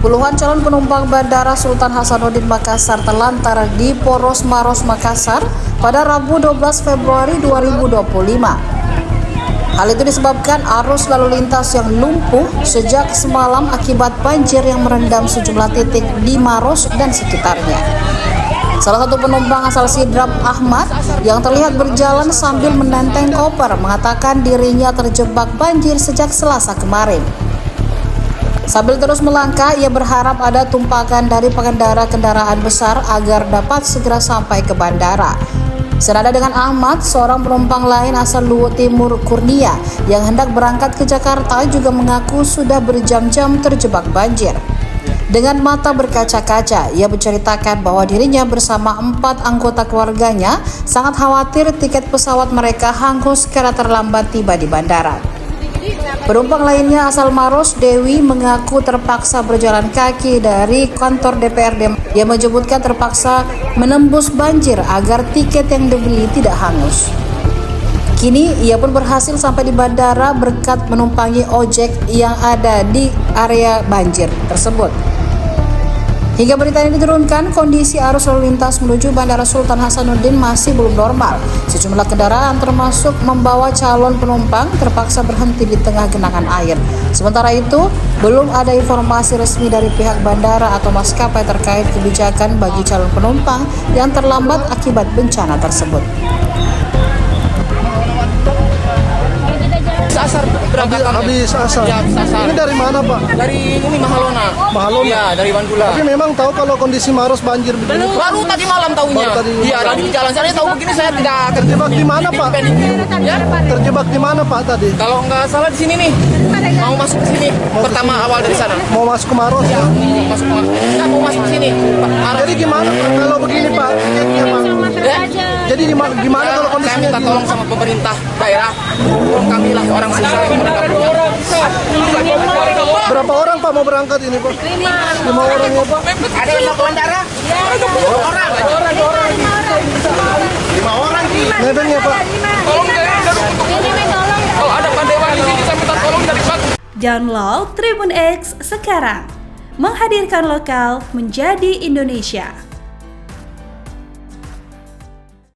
Puluhan calon penumpang Bandara Sultan Hasanuddin Makassar terlantar di Poros Maros Makassar pada Rabu 12 Februari 2025. Hal itu disebabkan arus lalu lintas yang lumpuh sejak semalam akibat banjir yang merendam sejumlah titik di Maros dan sekitarnya. Salah satu penumpang asal Sidrap, Ahmad, yang terlihat berjalan sambil menenteng koper, mengatakan dirinya terjebak banjir sejak Selasa kemarin. Sambil terus melangkah, ia berharap ada tumpakan dari pengendara kendaraan besar agar dapat segera sampai ke bandara. Senada dengan Ahmad, seorang penumpang lain asal Luwu Timur, Kurnia, yang hendak berangkat ke Jakarta juga mengaku sudah berjam-jam terjebak banjir. Dengan mata berkaca-kaca, ia menceritakan bahwa dirinya bersama 4 anggota keluarganya sangat khawatir tiket pesawat mereka hangus karena terlambat tiba di bandara. Penumpang lainnya asal Maros, Dewi, mengaku terpaksa berjalan kaki dari kantor DPRD. Ia menyebutkan terpaksa menembus banjir agar tiket yang dibeli tidak hangus. Kini ia pun berhasil sampai di bandara berkat menumpangi ojek yang ada di area banjir tersebut. Hingga berita ini diturunkan, kondisi arus lalu lintas menuju Bandara Sultan Hasanuddin masih belum normal. Sejumlah kendaraan termasuk membawa calon penumpang terpaksa berhenti di tengah genangan air. Sementara itu, belum ada informasi resmi dari pihak bandara atau maskapai terkait kebijakan bagi calon penumpang yang terlambat akibat bencana tersebut. Habis asar. Ya, Ini dari mana, Pak? Dari ini Mahalona. Mahalona? Iya, dari Bandula. Tapi memang tahu kalau kondisi Maros banjir begini. Baru tadi malam tahunya. Baru tadi Iya, malam. tadi di jalan saya tahu begini saya tidak akan Terjebak di mana, Pak? Ya, Terjebak di mana, Pak, tadi? kalau nggak salah di sini nih. Mau masuk ke sini. Pertama awal dari sana. Mau masuk ke Maros? Ya, mau masuk ke sini. Jadi gimana, Pak? Kalau begini, Pak, tiketnya, Pak? Ya, Jadi gimana kalau saya kondisinya minta gini? tolong sama pemerintah daerah. Tolong kami lah orang susah yang berangkat. Berapa orang, Pak, mau berangkat ini, Pak? 5 orang ya, Pak? Ada yang mau ke bandara? Ya, 2 orang. 5 orang. Nebeng ya, Pak? Tolong kalau ada pandewan di sini saya minta tolong dari Pak. Download Tribun X sekarang, menghadirkan lokal menjadi Indonesia.